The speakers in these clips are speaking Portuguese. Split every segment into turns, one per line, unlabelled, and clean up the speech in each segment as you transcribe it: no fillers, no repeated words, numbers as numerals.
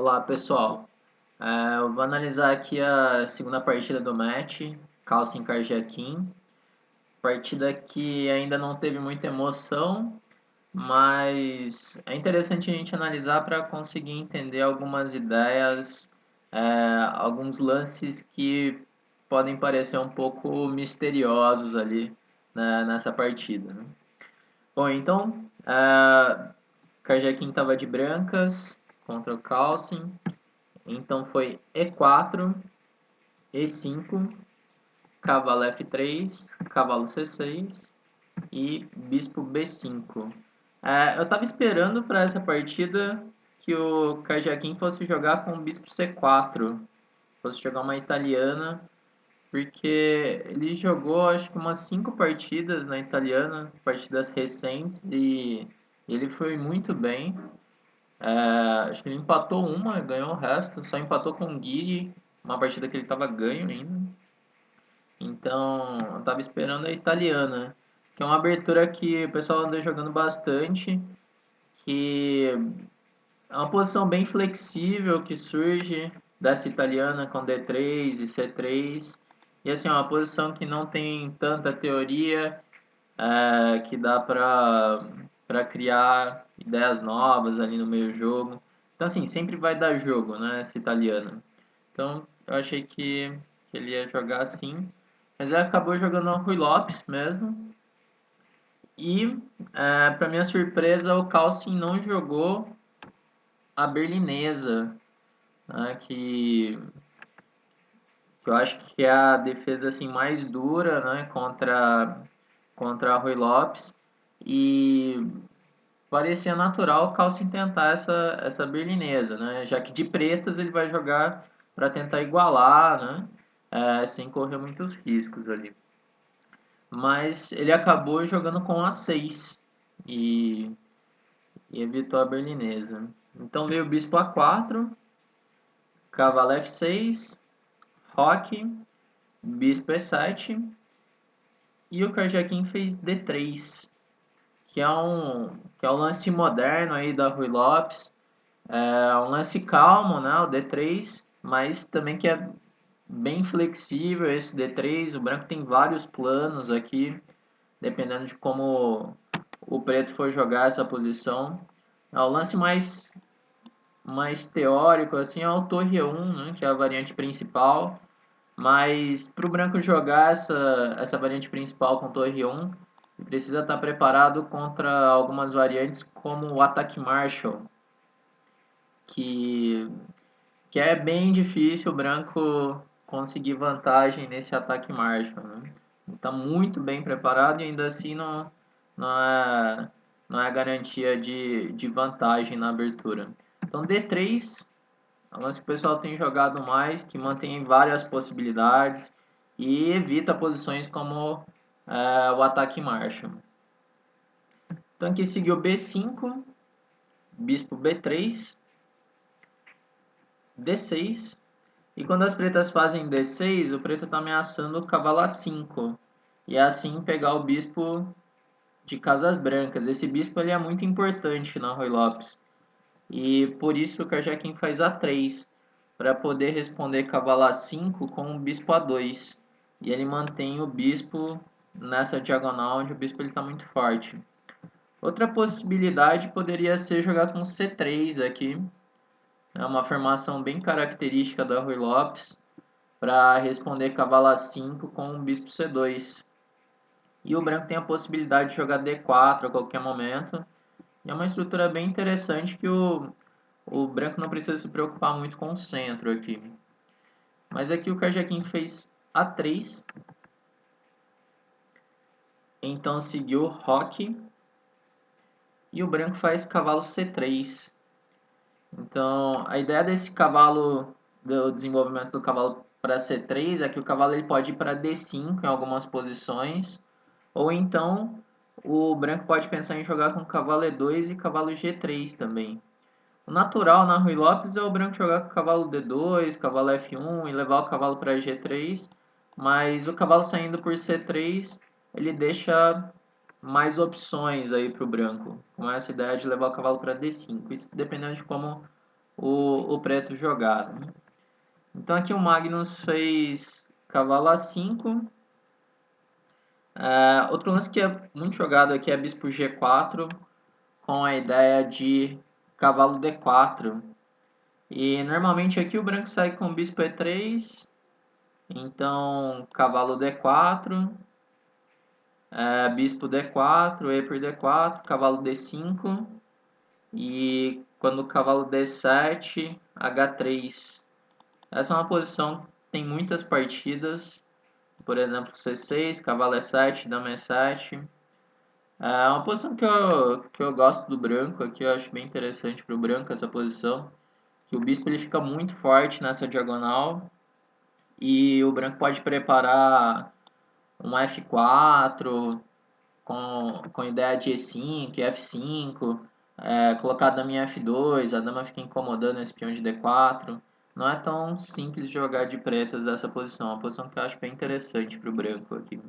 Olá pessoal, eu vou analisar aqui a segunda partida do match, Calcin Carjaquim, partida que ainda não teve muita emoção, mas é interessante a gente analisar para conseguir entender algumas ideias, alguns lances que podem parecer um pouco misteriosos ali, né, nessa partida, né? Bom, então, Carjaquim estava de brancas contra o Calcin. Então foi E4, E5, cavalo F3, cavalo C6 e bispo B5. Eu estava esperando para essa partida que o Carjaquim fosse jogar com o bispo C4, fosse jogar uma italiana, porque ele jogou acho que umas 5 partidas na italiana, partidas recentes, e ele foi muito bem. Acho que ele empatou uma, ganhou o resto, só empatou com o Guiri, uma partida que ele estava ganho ainda. Então, eu estava esperando a italiana, que é uma abertura que o pessoal anda jogando bastante, que é uma posição bem flexível que surge dessa italiana com D3 e C3. E assim, é uma posição que não tem tanta teoria, que dá para criar ideias novas ali no meio jogo. Então assim, sempre vai dar jogo, né, essa italiana. Então eu achei que ele ia jogar assim, mas ele acabou jogando o Rui Lopes mesmo. E para minha surpresa, o Calcin não jogou a berlinesa, né, que eu acho que é a defesa assim mais dura, né, contra a Rui Lopes. E parecia natural o Calcin tentar essa berlinesa, né? Já que de pretas ele vai jogar para tentar igualar, né? Sem correr muitos riscos ali. Mas ele acabou jogando com A6 e, e evitou a berlinesa. Então veio o bispo A4, cavalo F6, roque, bispo E7 e o Carjaquim fez D3, que é um lance moderno aí da Rui Lopes. É um lance calmo, né, o D3, mas também que é bem flexível esse D3. O branco tem vários planos aqui, dependendo de como o preto for jogar essa posição. O lance mais teórico assim é o torre E1, né, que é a variante principal, mas para o branco jogar essa variante principal com torre E1, ele precisa estar preparado contra algumas variantes como o ataque Marshall, que que é bem difícil o branco conseguir vantagem nesse ataque Marshall, né? Ele está muito bem preparado e ainda assim não é garantia de vantagem na abertura. Então D3 é um lance que o pessoal tem jogado mais, que mantém várias possibilidades e evita posições como o ataque Marshall. Então aqui seguiu B5, bispo B3, D6. E quando as pretas fazem D6, o preto está ameaçando o cavalo A5. E é assim pegar o bispo de casas brancas. Esse bispo ele é muito importante na Rui Lopes. E por isso o Carjaquim faz A3, para poder responder cavalo A5 com o bispo A2. E ele mantém o bispo nessa diagonal, onde o bispo está muito forte. Outra possibilidade poderia ser jogar com C3 aqui. É uma formação bem característica da Rui Lopes, para responder cavalo A5 com o bispo C2. E o branco tem a possibilidade de jogar D4 a qualquer momento. E é uma estrutura bem interessante que o branco não precisa se preocupar muito com o centro aqui. Mas aqui o Carjaquim fez A3. Então seguiu roque. E o branco faz cavalo C3. Então a ideia desse cavalo, do desenvolvimento do cavalo para C3, é que o cavalo ele pode ir para D5 em algumas posições. Ou então o branco pode pensar em jogar com cavalo E2 e cavalo G3 também. O natural na Rui Lopes é o branco jogar com cavalo D2, cavalo F1 e levar o cavalo para G3, mas o cavalo saindo por C3 ele deixa mais opções aí para o branco, com essa ideia de levar o cavalo para D5, isso dependendo de como o preto jogar, né? Então aqui o Magnus fez cavalo A5. Outro lance que é muito jogado aqui é bispo G4, com a ideia de cavalo D4. E normalmente aqui o branco sai com bispo E3, então cavalo D4, bispo D4, E por D4, cavalo D5, e quando o cavalo D7, H3. Essa é uma posição que tem muitas partidas, por exemplo, C6, cavalo E7, dama E7. É uma posição que eu gosto do branco aqui, eu acho bem interessante para o branco essa posição, que o bispo ele fica muito forte nessa diagonal e o branco pode preparar um F4 com ideia de E5, F5, colocar a dama em F2, a dama fica incomodando esse peão de D4. Não é tão simples jogar de pretas essa posição, é uma posição que eu acho bem interessante para o branco aqui.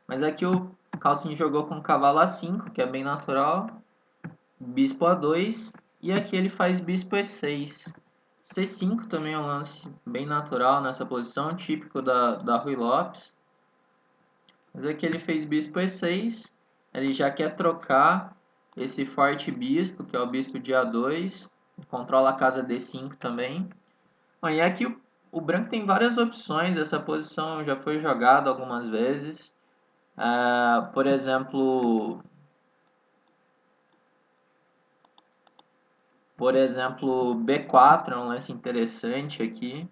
Mas aqui o Carlsen jogou com cavalo A5, que é bem natural, bispo A2, e aqui ele faz bispo E6. C5 também é um lance bem natural nessa posição, típico da Ruy Lopes. Mas aqui ele fez bispo E6, ele já quer trocar esse forte bispo, que é o bispo de A2, controla a casa D5 também. Bom, e aqui o branco tem várias opções, essa posição já foi jogada algumas vezes. Por exemplo, B4 é um lance interessante aqui.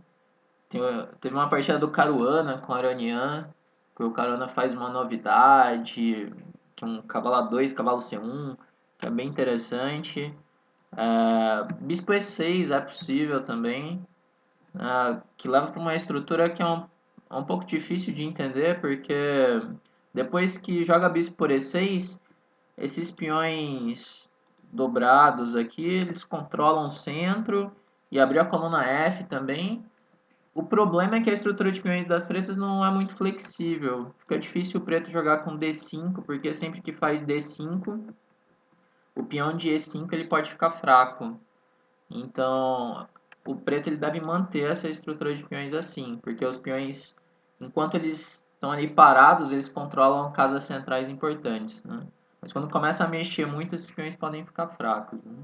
Teve uma partida do Caruana com o Aronian, que o Caruana faz uma novidade, que é um cavalo A2, cavalo C1, que é bem interessante. Bispo E6 é possível também, que leva para uma estrutura que é um pouco difícil de entender, porque depois que joga bispo por E6, esses peões dobrados aqui, eles controlam o centro e abrir a coluna F também. O problema é que a estrutura de peões das pretas não é muito flexível. Fica difícil o preto jogar com D5, porque sempre que faz D5, o peão de E5 ele pode ficar fraco. Então, o preto ele deve manter essa estrutura de peões assim, porque os peões, enquanto eles estão ali parados, eles controlam casas centrais importantes, né? Mas quando começa a mexer muito, esses peões podem ficar fracos, né?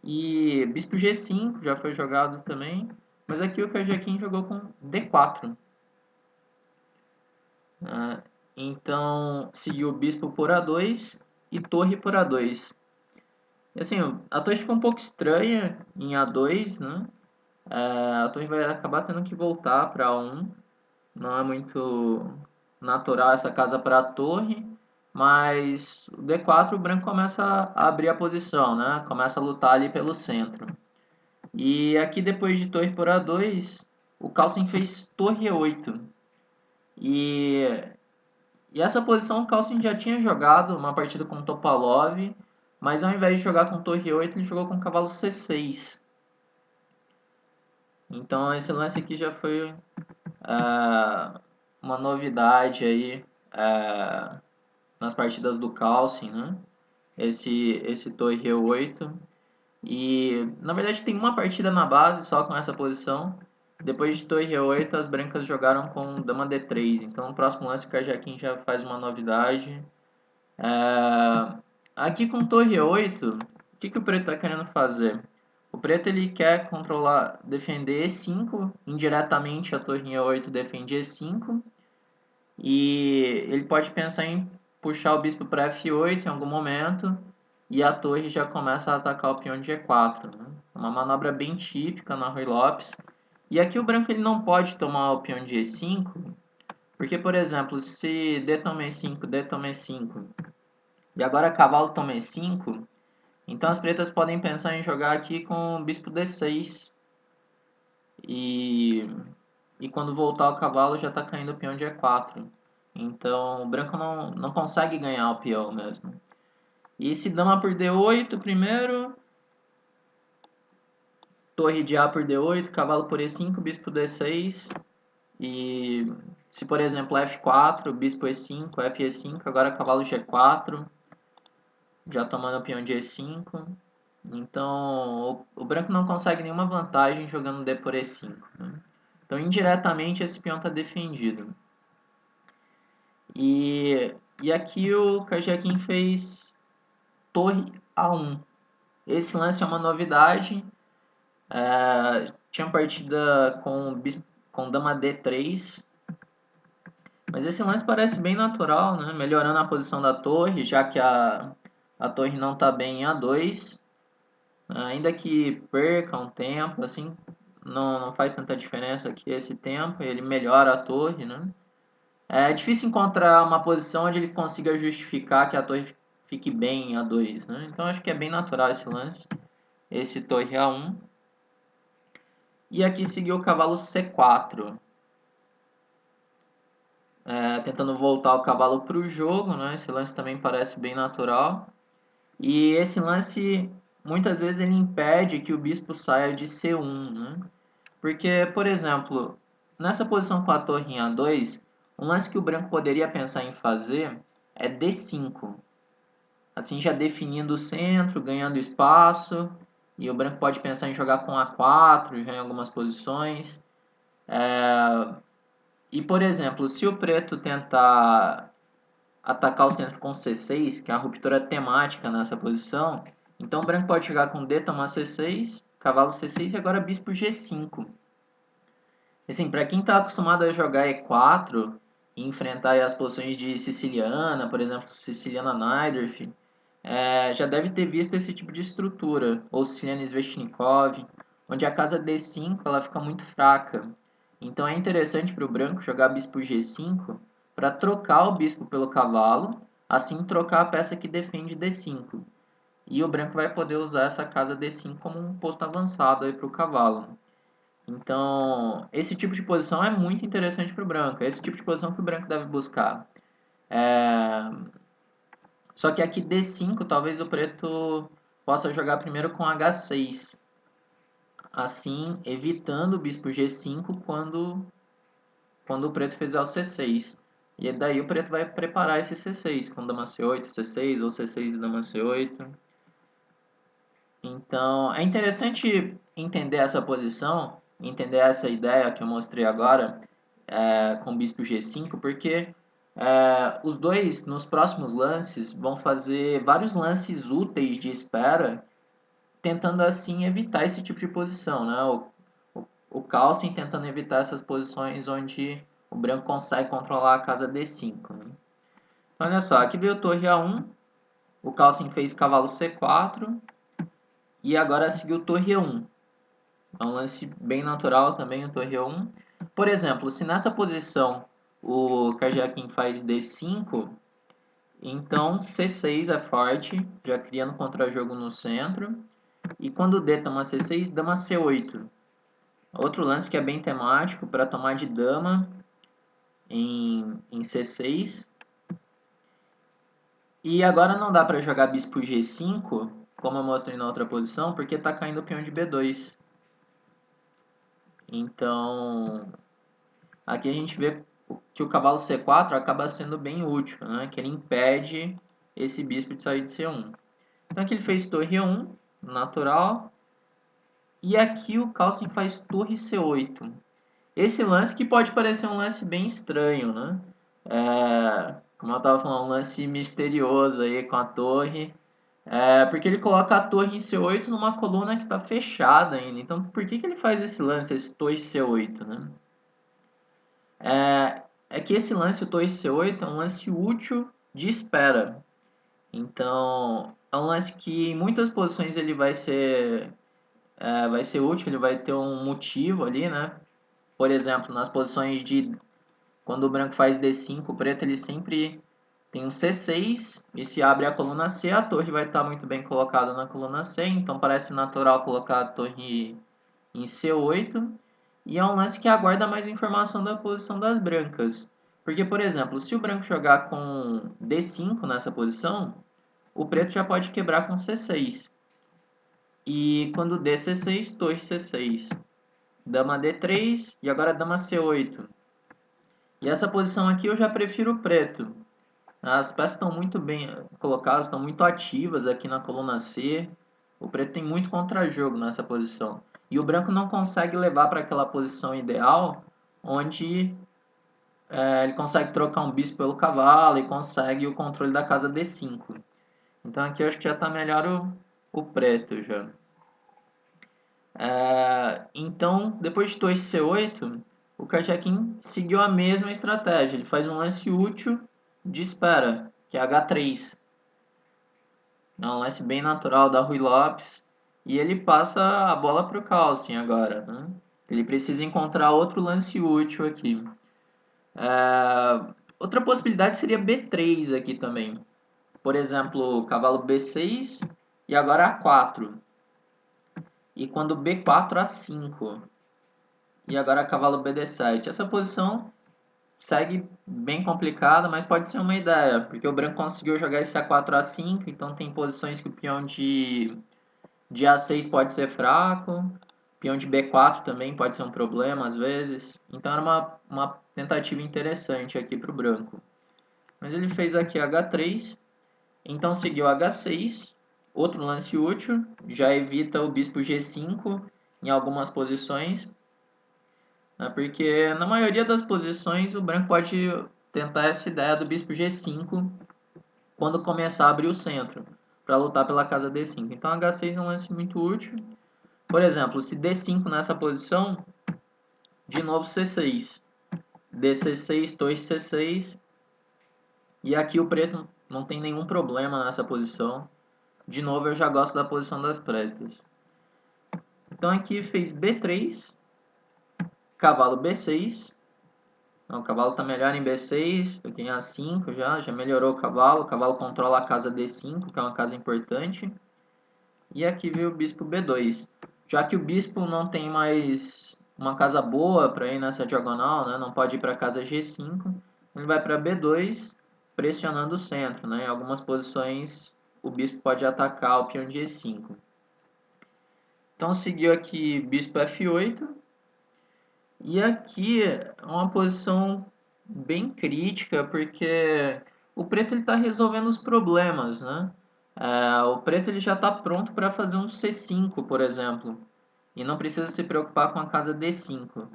E bispo G5 já foi jogado também, mas aqui o Kajakin jogou com D4. Então, seguiu o bispo por A2 e torre por A2. E assim, a torre fica um pouco estranha em A2, né? A torre vai acabar tendo que voltar para A1. Não é muito natural essa casa para a torre, mas o D4 o branco começa a abrir a posição, né? Começa a lutar ali pelo centro. E aqui depois de torre por A2, o Carlsen fez torre E8. E essa posição o Carlsen já tinha jogado uma partida com Topalov, mas ao invés de jogar com torre E8, ele jogou com cavalo C6. Então esse lance aqui já foi uma novidade aí nas partidas do Carlsen, né? Esse torre E8. E na verdade tem uma partida na base só com essa posição. Depois de torre E8, as brancas jogaram com dama D3. Então no próximo lance o Kajakin já faz uma novidade. Aqui com torre E8, o que o preto está querendo fazer? O preto ele quer controlar, defender E5, indiretamente a torre E8 defende E5, e ele pode pensar em puxar o bispo para F8 em algum momento, e a torre já começa a atacar o peão de E4. Né? Uma manobra bem típica na Ruy Lopes. E aqui o branco ele não pode tomar o peão de E5, porque, por exemplo, se D toma E5, D toma E5, e agora cavalo toma E5, então as pretas podem pensar em jogar aqui com o bispo D6. E quando voltar o cavalo já está caindo o peão de E4. Então o branco não consegue ganhar o peão mesmo. E se dama por D8 primeiro, torre de A por D8, cavalo por E5, bispo D6. E se por exemplo F4, bispo E5, FE5, agora cavalo G4, já tomando o peão de E5. Então, o branco não consegue nenhuma vantagem jogando D por E5. Né? Então, indiretamente, esse peão está defendido. E aqui o Kajakin fez torre A1. Esse lance é uma novidade. Tinha partida com dama D3, mas esse lance parece bem natural, né? Melhorando a posição da torre, já que a torre não está bem em A2. Ainda que perca um tempo, assim, não faz tanta diferença aqui esse tempo, ele melhora a torre, né? É difícil encontrar uma posição onde ele consiga justificar que a torre fique bem em A2, né? Então acho que é bem natural esse lance, esse torre A1. E aqui seguiu o cavalo C4, tentando voltar o cavalo para o jogo, né? Esse lance também parece bem natural. E esse lance, muitas vezes, ele impede que o bispo saia de C1, né? Porque, por exemplo, nessa posição com a torre em A2, um lance que o branco poderia pensar em fazer é D5. Assim já definindo o centro, ganhando espaço. E o branco pode pensar em jogar com A4 já em algumas posições. E, por exemplo, se o preto tentar atacar o centro com C6, que é a ruptura temática nessa posição, então o branco pode chegar com D, tomar C6, cavalo C6 e agora bispo G5. Assim, para quem está acostumado a jogar E4 e enfrentar as posições de siciliana, por exemplo, siciliana Najdorf, já deve ter visto esse tipo de estrutura, ou siciliana Sveshnikov, onde a casa D5 ela fica muito fraca. Então é interessante para o branco jogar bispo G5 para trocar o bispo pelo cavalo, assim trocar a peça que defende D5. E o branco vai poder usar essa casa D5 como um posto avançado para o cavalo. Então, esse tipo de posição é muito interessante para o branco. É esse tipo de posição que o branco deve buscar. Só que aqui D5, talvez o preto possa jogar primeiro com H6. Assim, evitando o bispo G5 quando o preto fizer o C6. E daí o preto vai preparar esse C6 com dama C8, C6 ou C6 e dama C8. Então, é interessante entender essa posição, entender essa ideia que eu mostrei agora, com o bispo G5, porque os dois, nos próximos lances, vão fazer vários lances úteis de espera, tentando assim evitar esse tipo de posição, né? O Carlsen tentando evitar essas posições onde o branco consegue controlar a casa D5. Né? Então, olha só, aqui veio torre A1, o Carlsen fez cavalo C4 e agora seguiu torre E1. É um lance bem natural também, o torre E1. Por exemplo, se nessa posição o Carjaquim faz D5, então C6 é forte, já criando contra-jogo no centro. E quando D toma C6, dama C8. Outro lance que é bem temático para tomar de dama em C6. E agora não dá para jogar bispo G5, como eu mostrei na outra posição, porque está caindo o peão de B2. Então, aqui a gente vê que o cavalo C4 acaba sendo bem útil, né? Que ele impede esse bispo de sair de C1. Então aqui ele fez torre E1, natural. E aqui o Carlsen faz torre C8. Esse lance que pode parecer um lance bem estranho, né? Como eu estava falando, um lance misterioso aí com a torre. Porque ele coloca a torre em C8 numa coluna que está fechada ainda. Então por que ele faz esse lance, esse torre C8, né? É que esse lance, o torre C8, é um lance útil de espera. Então, é um lance que em muitas posições ele vai ser útil, ele vai ter um motivo ali, né? Por exemplo, nas posições de quando o branco faz D5, o preto ele sempre tem um C6 e se abre a coluna C, a torre vai estar muito bem colocada na coluna C, então parece natural colocar a torre em C8. E é um lance que aguarda mais informação da posição das brancas. Porque, por exemplo, se o branco jogar com D5 nessa posição, o preto já pode quebrar com C6. E quando D C6, torre C6. Dama D3 e agora dama C8. E essa posição aqui eu já prefiro o preto. As peças estão muito bem colocadas, estão muito ativas aqui na coluna C. O preto tem muito contra-jogo nessa posição. E o branco não consegue levar para aquela posição ideal, onde ele consegue trocar um bispo pelo cavalo e consegue o controle da casa D5. Então aqui eu acho que já está melhor o preto já. Então, depois de torre C8, o Karjakin seguiu a mesma estratégia. Ele faz um lance útil de espera, que é H3. É um lance bem natural da Ruy Lopes. E ele passa a bola para o Carlsen agora. Né? Ele precisa encontrar outro lance útil aqui. Outra possibilidade seria B3 aqui também. Por exemplo, cavalo B6 e agora A4. E quando B4, A5. E agora cavalo BD7. Essa posição segue bem complicada, mas pode ser uma ideia, porque o branco conseguiu jogar esse A4, A5, então tem posições que o peão de A6 pode ser fraco, peão de B4 também pode ser um problema às vezes. Então era uma tentativa interessante aqui para o branco. Mas ele fez aqui H3, então seguiu H6, outro lance útil, já evita o bispo G5 em algumas posições, né, porque na maioria das posições o branco pode tentar essa ideia do bispo G5 quando começar a abrir o centro, para lutar pela casa D5. Então H6 é um lance muito útil. Por exemplo, se D5 nessa posição, de novo C6, DC6, torre C6, e aqui o preto não tem nenhum problema nessa posição. De novo eu já gosto da posição das pretas. Então aqui fez B3, cavalo B6. Então, o cavalo está melhor em B6 do que em A5 já melhorou o cavalo. O cavalo controla a casa D5, que é uma casa importante. E aqui veio o bispo B2. Já que o bispo não tem mais uma casa boa para ir nessa diagonal, né? Não pode ir para a casa G5, ele vai para B2, pressionando o centro. Né? Em algumas posições o bispo pode atacar o peão de E5. Então seguiu aqui bispo F8. E aqui é uma posição bem crítica, porque o preto está resolvendo os problemas, né? O preto ele já está pronto para fazer um C5, por exemplo, e não precisa se preocupar com a casa D5.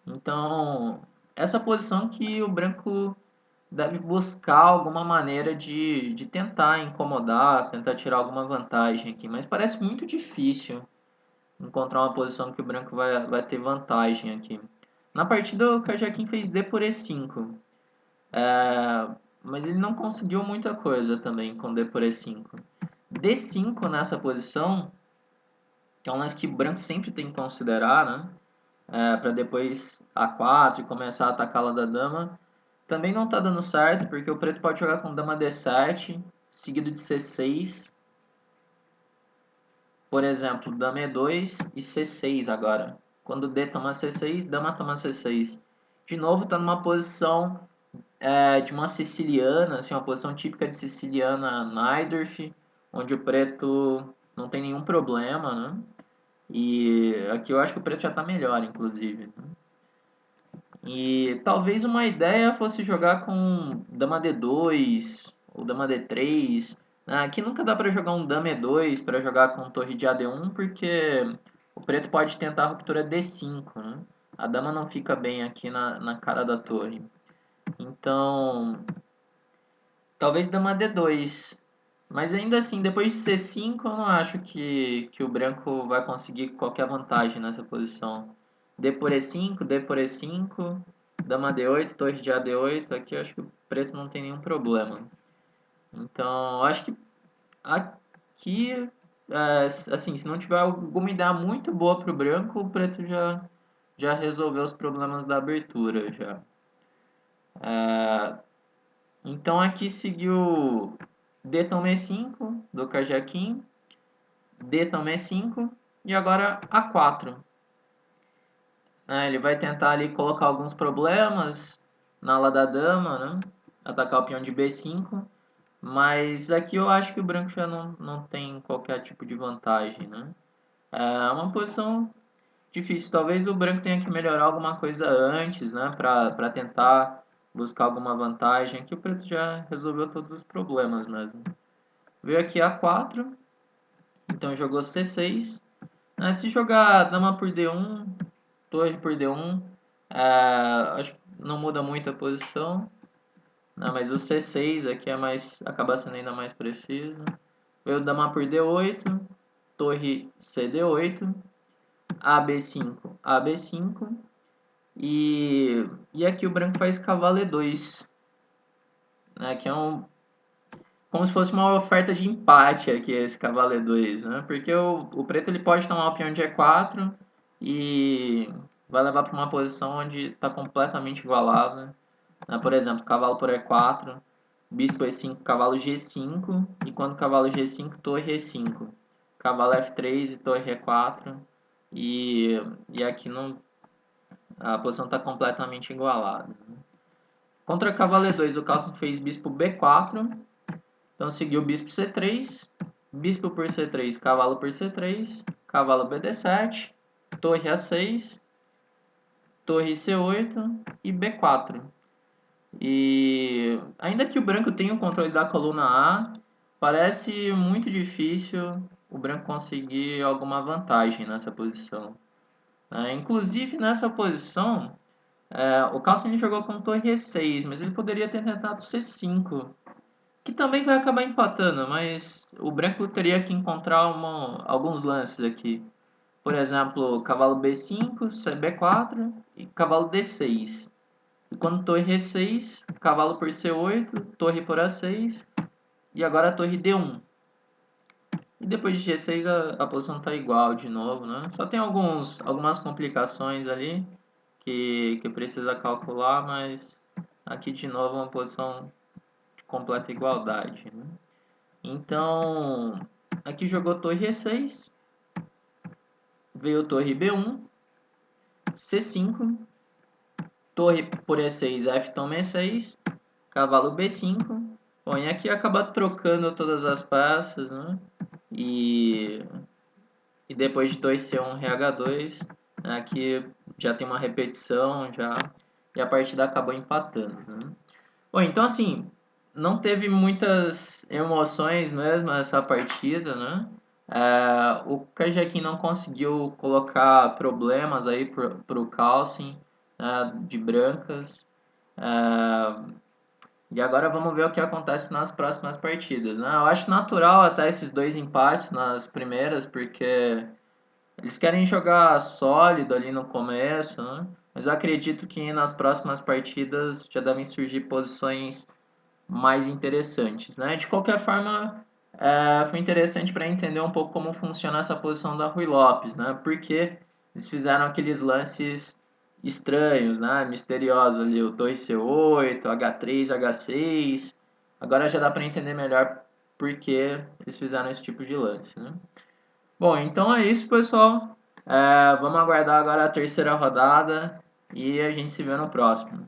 Então, essa posição que o branco deve buscar alguma maneira de tentar incomodar, tentar tirar alguma vantagem aqui, mas parece muito difícil encontrar uma posição que o branco vai ter vantagem aqui. Na partida o Kajakin fez D por E5, mas ele não conseguiu muita coisa também com D por E5. D5 nessa posição, que é um lance que o branco sempre tem que considerar, né? Para depois A4 e começar a atacar a da dama, também não está dando certo, porque o preto pode jogar com dama D7, seguido de C6. Por exemplo, dama E2 e C6 agora. Quando D toma C6, dama toma C6. De novo, está numa posição de uma siciliana, assim, uma posição típica de siciliana Najdorf, onde o preto não tem nenhum problema, né? E aqui eu acho que o preto já está melhor, inclusive. Né? E talvez uma ideia fosse jogar com dama D2 ou dama D3. Aqui nunca dá para jogar um dama E2 para jogar com torre de AD1, porque o preto pode tentar a ruptura D5, né? A dama não fica bem aqui na cara da torre. Então, talvez dama D2. Mas ainda assim, depois de C5, eu não acho que o branco vai conseguir qualquer vantagem nessa posição. D por E5, D por E5, dama D8, torre de AD8. Aqui eu acho que o preto não tem nenhum problema. Então, eu acho que aqui, assim, se não tiver alguma ideia muito boa para o branco, o preto já resolveu os problemas da abertura. Já. Então aqui seguiu D toma E5 do Kajakin, D toma E5 e agora A4. Ele vai tentar ali colocar alguns problemas na ala da dama, né? Atacar o peão de B5, mas aqui eu acho que o branco já não tem qualquer tipo de vantagem, né? É uma posição difícil. Talvez o branco tenha que melhorar alguma coisa antes, né? Para tentar buscar alguma vantagem. Aqui o preto já resolveu todos os problemas mesmo. Veio aqui A4 Então jogou C6. Se jogar dama por D1, torre por D1, acho que não muda muito a posição. Não, mas o C6 aqui acaba sendo ainda mais preciso. Veio dama por D8, torre CD8, AB5, AB5 e aqui o branco faz cavalo E2, né, que é como se fosse uma oferta de empate aqui esse cavalo E2, né? Porque o preto ele pode tomar o peão de E4 e vai levar para uma posição onde está completamente igualado, né? Por exemplo, cavalo por E4, bispo E5, cavalo G5 e quando cavalo G5, torre E5, cavalo F3 e torre E4 e aqui não, a posição está completamente igualada. Contra cavalo E2, o Carlsen fez bispo B4. Então seguiu bispo C3, bispo por C3, cavalo por C3, cavalo BD7, torre A6, torre C8 e B4. E ainda que o branco tenha o controle da coluna A, parece muito difícil o branco conseguir alguma vantagem nessa posição. Inclusive nessa posição, o Carlsen jogou com torre E6, mas ele poderia ter tentado C5, que também vai acabar empatando, mas o branco teria que encontrar alguns lances aqui. Por exemplo, cavalo B5, B4 e cavalo D6. E quando torre E6, cavalo por C8, torre por A6 e agora a torre D1. E depois de G6 a posição está igual de novo, né? Só tem algumas complicações ali que precisa calcular, mas aqui de novo é uma posição de completa igualdade, né? Então, aqui jogou torre E6, veio torre B1, C5, torre por E6, F toma E6, cavalo B5. Bom, e aqui acaba trocando todas as peças, né? E depois de 2C1, RH2, aqui já tem uma repetição já, e a partida acabou empatando, né? Bom, então assim, não teve muitas emoções mesmo essa partida, né? O Kajakin não conseguiu colocar problemas aí pro Carlsen, de brancas. E agora vamos ver o que acontece nas próximas partidas, né? Eu acho natural até esses dois empates nas primeiras, porque eles querem jogar sólido ali no começo, né? Mas eu acredito que nas próximas partidas já devem surgir posições mais interessantes, né? De qualquer forma, foi interessante para entender um pouco como funciona essa posição da Rui Lopes, né? Porque eles fizeram aqueles lances estranhos, né? Misteriosos ali, o torre C8, H3, H6. Agora já dá para entender melhor por que eles fizeram esse tipo de lance, né? Bom, então é isso, pessoal. Vamos aguardar agora a terceira rodada e a gente se vê no próximo.